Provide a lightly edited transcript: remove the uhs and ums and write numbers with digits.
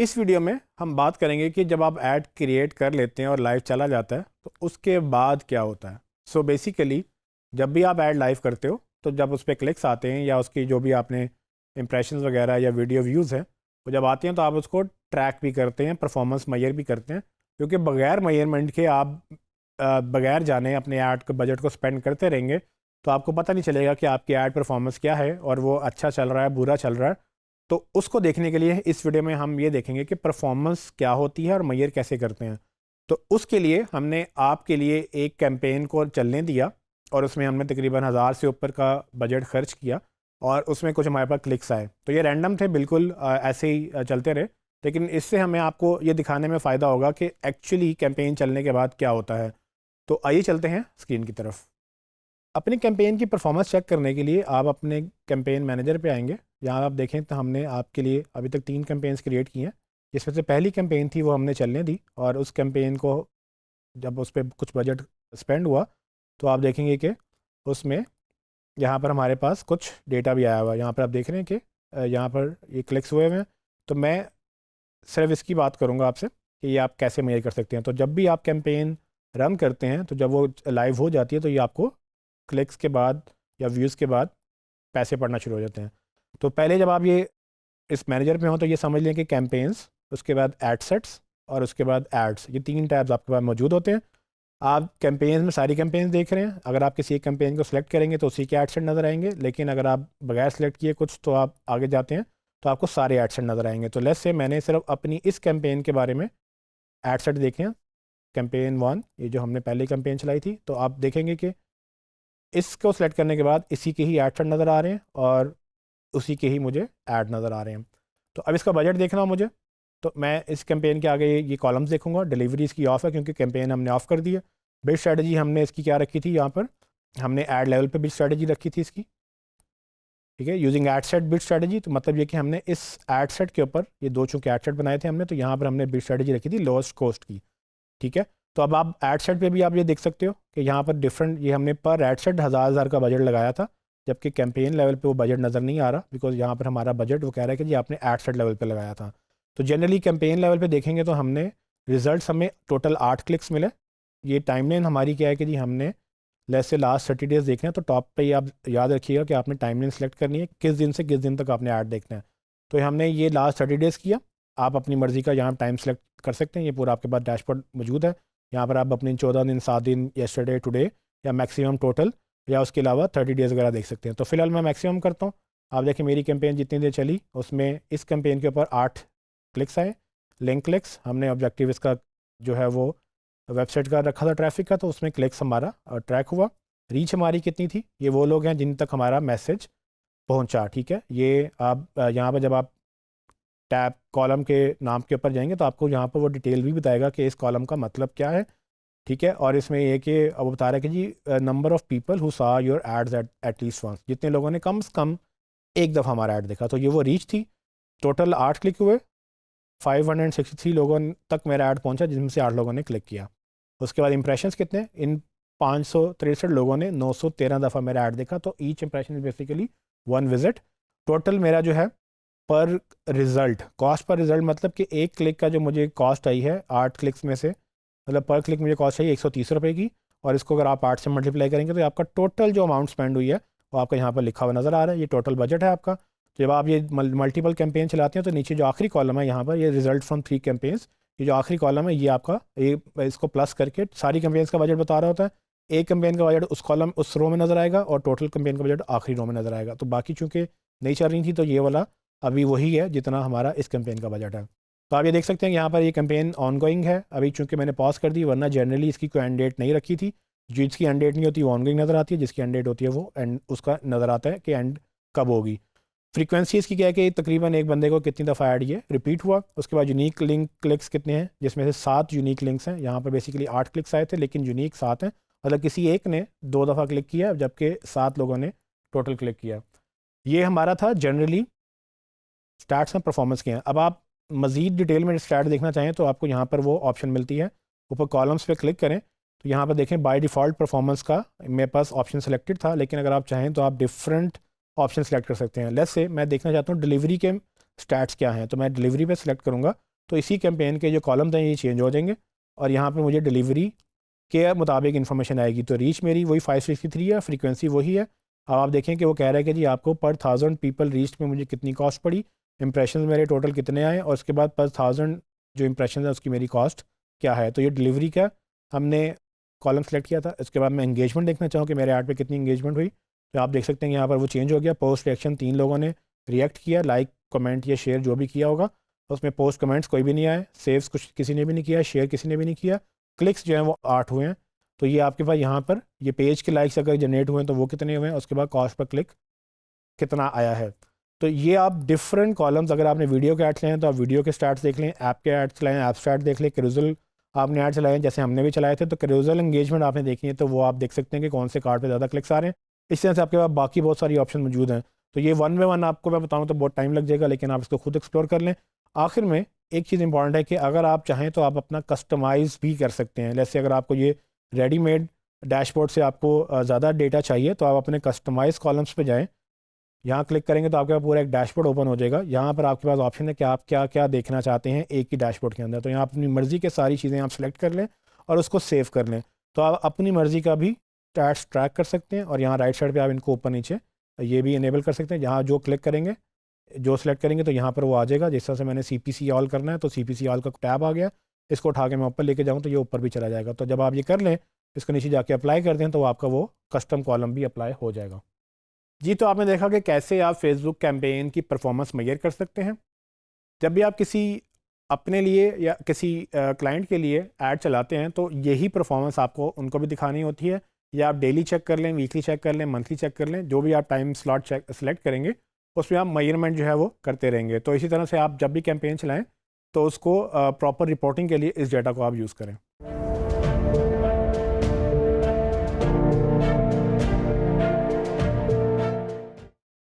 इस वीडियो में हम बात करेंगे कि जब आप ऐड क्रिएट कर लेते हैं और लाइव चला जाता है तो उसके बाद क्या होता है। सो बेसिकली जब भी आप ऐड लाइव करते हो तो जब उस पर क्लिक्स आते हैं या उसकी जो भी आपने इंप्रेशंस वगैरह या वीडियो व्यूज़ हैं वो जब आते हैं तो आप उसको ट्रैक भी करते हैं, परफॉर्मेंस मेजर भी करते हैं, क्योंकि बगैर मेजरमेंट के आप बगैर जाने अपने ऐड के बजट को स्पेंड करते रहेंगे तो आपको पता नहीं चलेगा कि आपकी ऐड परफॉर्मेंस क्या है और वो अच्छा चल रहा है बुरा चल रहा है। तो उसको देखने के लिए इस वीडियो में हम ये देखेंगे कि परफॉर्मेंस क्या होती है और मेजर कैसे करते हैं। तो उसके लिए हमने आपके लिए एक कैंपेन को चलने दिया और उसमें हमने तकरीबन 1000 से ऊपर का बजट खर्च किया और उसमें कुछ हमारे पास क्लिक्स आए। तो ये रैंडम थे, बिल्कुल ऐसे ही चलते रहे, लेकिन इससे हमें आपको ये दिखाने में फ़ायदा होगा कि एक्चुअली कैंपेन चलने के बाद क्या होता है। तो आइए चलते हैं स्क्रीन की तरफ। अपनी कैंपेन की परफॉर्मेंस चेक करने के लिए आप अपने कैंपेन मैनेजर पे आएंगे। यहाँ आप देखें तो हमने आपके लिए अभी तक 3 कैंपेन्स क्रिएट की हैं, जिसमें से पहली कैंपेन थी वो हमने चलने दी और उस कैंपेन को जब उस पर कुछ बजट स्पेंड हुआ तो आप देखेंगे कि उसमें यहाँ पर हमारे पास कुछ डेटा भी आया हुआ है। यहाँ पर आप देख रहे हैं कि यहाँ पर ये क्लिक्स हुए हुए हैं। तो मैं सिर्फ इसकी बात करूँगा आपसे कि ये आप कैसे मेजर कर सकते हैं। तो जब भी आप कैंपेन रन करते हैं तो जब वो लाइव हो जाती है तो ये आपको क्लिक्स के बाद या व्यूज़ के बाद पैसे पड़ना शुरू हो जाते हैं। तो पहले जब आप ये इस मैनेजर में हो तो ये समझ लें कि कैंपेन्स, उसके बाद एड सेट्स और उसके बाद एड्स, ये 3 टैब्स आपके पास मौजूद होते हैं। आप कैंपेन्स में सारी कैंपेन्स देख रहे हैं। अगर आप किसी एक कैंपेन को सिलेक्ट करेंगे तो उसी के एड सेट नज़र आएंगे, लेकिन अगर आप बगैर सेलेक्ट किए कुछ तो आप आगे जाते हैं तो आपको सारे एड सेट नज़र आएंगे। तो लेट्स से मैंने सिर्फ अपनी इस कैंपेन के बारे में एड सेट देखे हैं, कैंपेन 1, ये जो हमने पहली कैंपेन चलाई थी। तो आप देखेंगे कि इसको सेलेक्ट करने के बाद इसी के ही एड सेट नज़र आ रहे हैं और उसी के ही मुझे ऐड नज़र आ रहे हैं। तो अब इसका बजट देखना हो मुझे, तो मैं इस कैंपेन के आगे ये कॉलम्स देखूंगा। डिलीवरी इसकी ऑफ है क्योंकि कैंपेन हमने ऑफ कर दी है। बिड स्ट्रेटजी हमने इसकी क्या रखी थी, यहाँ पर हमने ऐड लेवल पे बिड स्ट्रेटजी रखी थी इसकी, ठीक है, using ad set bid strategy. तो मतलब ये कि हमने इस एड सेट के ऊपर ये दो चूँकि एड सेट बनाए थे हमने, तो यहाँ पर हमने बिड स्ट्रेटजी रखी थी लोएस्ट कॉस्ट की, ठीक है। तो अब आप एड सेट पे भी आप ये देख सकते हो कि यहाँ पर डिफरेंट, ये हमने पर एड सेट हज़ार का बजट लगाया था, जबकि कैंपेन लेवल पे वो बजट नज़र नहीं आ रहा, बिकॉज यहाँ पर हमारा बजट वो कह रहा है कि जी आपने एड सेट लेवल पे लगाया था। तो जनरली कैंपेन लेवल पे देखेंगे तो हमने रिजल्ट्स हमें टोटल 8 क्लिक्स मिले। ये टाइमलाइन हमारी क्या है कि जी हमने लेस से लास्ट 30 डेज देखना है, तो टॉप पे ही आप याद रखिएगा कि आपने टाइमलाइन सेलेक्ट करनी है, किस दिन से किस दिन तक आपने ऐड देखना है। तो हमने ये लास्ट 30 डेज़ किया। आप अपनी मर्ज़ी का यहाँ टाइम सेलेक्ट कर सकते हैं, ये पूरा आपके पास डैशबोर्ड मौजूद है। यहाँ पर आप अपनी 14 दिन, 7 दिन, येस्टरडे, टुडे या मैक्सिमम टोटल या उसके अलावा 30 डेज़ वगैरह देख सकते हैं। तो फिलहाल मैं मैक्सिमम करता हूँ। आप देखिए मेरी कैंपेन जितनी देर चली उसमें इस कैंपेन के ऊपर 8 क्लिक्स आए, लिंक क्लिक्स। हमने ऑब्जेक्टिव इसका जो है वो वेबसाइट का रखा था ट्रैफिक का, तो उसमें क्लिक्स हमारा ट्रैक हुआ। रीच हमारी कितनी थी, ये वो लोग हैं जिन तक हमारा मैसेज पहुंचा, ठीक है। ये आप यहाँ पर जब आप टैब कॉलम के नाम के ऊपर जाएंगे तो आपको यहाँ पर वो डिटेल भी बताएगा कि इस कॉलम का मतलब क्या है, ठीक है। और इसमें ये कि अब बता रहा है कि जी number of people who saw your ads at least once, जितने लोगों ने कम से कम एक दफ़ा हमारा ऐड देखा। तो ये वो रीच थी। टोटल 8 क्लिक हुए, 563 लोगों तक मेरा ऐड पहुंचा, जिनमें से 8 लोगों ने क्लिक किया। उसके बाद इंप्रेशंस कितने, इन 563 लोगों ने 913 दफ़ा मेरा ऐड देखा। तो each impression is basically 1 visit. Total मेरा जो है पर रिज़ल्ट, कॉस्ट पर रिज़ल्ट, मतलब कि एक क्लिक का जो मुझे कॉस्ट आई है 8 क्लिक्स में से, मतलब पर क्लिक मुझे कॉस्ट चाहिए 130 रुपये की, और इसको अगर आप 8 से मल्टीप्लाई करेंगे तो आपका टोटल जो अमाउंट स्पेंड हुई है वो आपका यहाँ पर लिखा हुआ नज़र आ रहा है। ये टोटल बजट है आपका। तो जब आप ये मल्टीपल कैंपेन चलाते हैं तो नीचे जो आखिरी कॉलम है यहाँ पर, ये रिजल्ट फ्रॉम 3 कैंपेन्स, ये जो आखिरी कॉलम है ये आपका, ये इसको प्लस करके सारी कैंपेन्स का बजट बता रहा होता है। एक कैंपेन का बजट उस कॉलम उस रो में नज़र आएगा और टोटल कैंपेन का बजट आखिरी रो में नज़र आएगा। तो बाकी चूँकि नहीं चल रही थी तो ये वाला अभी वही है जितना हमारा इस कैंपेन का बजट है। तो आप ये देख सकते हैं यहाँ पर ये कैंपेन ऑनगोइंग है अभी, चूँकि मैंने पॉज कर दी, वरना जनरली इसकी कोई एंड डेट नहीं रखी थी। जिसकी एंड डेट नहीं होती वो ऑनगोइंग नज़र आती है, जिसकी एंड डेट होती है वो एंड उसका नज़र आता है कि एंड कब होगी। फ्रीक्वेंसी इसकी क्या है कि तकरीबन एक बंदे को कितनी दफ़ा ऐड ये रिपीट हुआ। उसके बाद यूनिक लिंक क्लिक्स कितने हैं, जिसमें से 7 यूनिक लिंक्स हैं। यहाँ पर बेसिकली 8 क्लिक्स आए थे लेकिन यूनिक 7 हैं, मतलब किसी एक ने 2 दफ़ा क्लिक किया जबकि 7 लोगों ने टोटल क्लिक किया। ये हमारा था जनरली स्टैट्स में परफॉर्मेंस के हैं। अब आप मज़ीद डिटेल में स्टैट देखना चाहें तो आपको यहाँ पर वो ऑप्शन मिलती है, ऊपर कॉलम्स पे क्लिक करें तो यहाँ पर देखें बाय डिफ़ॉल्ट परफॉर्मेंस का मेरे पास ऑप्शन सेलेक्टेड था, लेकिन अगर आप चाहें तो आप डिफरेंट ऑप्शन सेलेक्ट कर सकते हैं। लेट्स से मैं देखना चाहता हूँ डिलीवरी के स्टैट्स क्या हैं, तो मैं डिलीवरी पे सिलेक्ट करूँगा तो इसी कैंपेन के जो कॉलम्स हैं ये चेंज हो जाएंगे और यहाँ पर मुझे डिलीवरी के मुताबिक इन्फॉर्मेशन आएगी। तो रीच मेरी वही 563 है, फ्रीक्वेंसी वही है। अब आप देखें कि वो कह रहा है कि जी आपको पर 1000 पीपल रीच में मुझे कितनी कॉस्ट पड़ी, इंप्रेशन मेरे टोटल कितने आए और उसके बाद पर 1000 जो इंप्रेशन है उसकी मेरी कॉस्ट क्या है। तो ये डिलीवरी का हमने कॉलम सेलेक्ट किया था। इसके बाद मैं एंगेजमेंट देखना चाहूँ कि मेरे ऐड पे कितनी एंगेजमेंट हुई, तो आप देख सकते हैं यहाँ पर वो चेंज हो गया। पोस्ट रिएक्शन 3 लोगों ने रिएक्ट किया, लाइक कमेंट या शेयर जो भी किया होगा। उसमें पोस्ट कमेंट्स कोई भी नहीं आए, सेव्स कुछ किसी ने भी नहीं किया, शेयर किसी ने भी नहीं किया। क्लिक्स जो हैं वो 8 हुए हैं। तो ये आपके पास यहाँ पर ये पेज के लाइक्स अगर जनरेट हुए हैं तो वो कितने हुए हैं, उसके बाद कॉस्ट पर क्लिक कितना आया है। तो ये आप डिफरेंट कॉलम्स, अगर आपने वीडियो के एड्स लें तो आप वीडियो के स्टार्ट्स देख लें, ऐप के एड्स चलाएं, ऐप स्टार्ट देख लें, कैरोसेल आपने ऐड चलाए जैसे हमने भी चलाए थे तो कैरोसेल एंगेजमेंट आपने देखी है तो वो आप देख सकते हैं कि कौन से कार्ड पे ज़्यादा क्लिक्स आ रहे हैं। इस तरह से आपके पास बाकी बहुत सारी ऑप्शन मौजूद हैं। तो ये वन बाय वन आपको मैं बताऊँ तो बहुत टाइम लग जाएगा, लेकिन आप इसको खुद एक्सप्लोर कर लें। आखिर में एक चीज़ इंपॉर्टेंट है कि अगर आप चाहें तो आप अपना कस्टमाइज़ भी कर सकते हैं। जैसे अगर आपको ये रेडीमेड डैशबोर्ड से आपको ज़्यादा डेटा चाहिए तो आप अपने कस्टमाइज कॉलम्स पे जाएं, यहाँ क्लिक करेंगे तो आपके पास पूरा एक डैशबोर्ड ओपन हो जाएगा। यहाँ पर आपके पास ऑप्शन है कि आप क्या क्या देखना चाहते हैं एक ही डैशबोर्ड के अंदर। तो यहाँ अपनी मर्ज़ी के सारी चीज़ें आप सेलेक्ट कर लें और उसको सेव कर लें। तो आप अपनी मर्ज़ी का भी स्टैट्स ट्रैक कर सकते हैं और यहाँ राइट साइड पे आप इनको ऊपर नीचे ये भी इनेबल कर सकते हैं। जहाँ जो क्लिक करेंगे, जो सेलेक्ट करेंगे तो यहाँ पर वो आ जाएगा। जिस तरह से मैंने CPC ऑल करना है तो CPC ऑल का टैब आ गया, इसको उठा के मैं ऊपर लेके जाऊँ तो ये ऊपर भी चला जाएगा। तो जब आप ये कर लें, इसको नीचे जाके अप्लाई कर दें तो आपका वो कस्टम कॉलम भी अप्लाई हो जाएगा। जी, तो आपने देखा कि कैसे आप फेसबुक कैंपेन की परफॉर्मेंस मेजर कर सकते हैं। जब भी आप किसी अपने लिए या किसी क्लाइंट के लिए ऐड चलाते हैं तो यही परफॉर्मेंस आपको उनको भी दिखानी होती है। या आप डेली चेक कर लें, वीकली चेक कर लें, मंथली चेक कर लें, जो भी आप टाइम स्लॉट सेलेक्ट करेंगे उसमें आप मेजरमेंट जो है वो करते रहेंगे। तो इसी तरह से आप जब भी कैंपेन चलाएँ तो उसको प्रॉपर रिपोर्टिंग के लिए इस डेटा को आप यूज़ करें।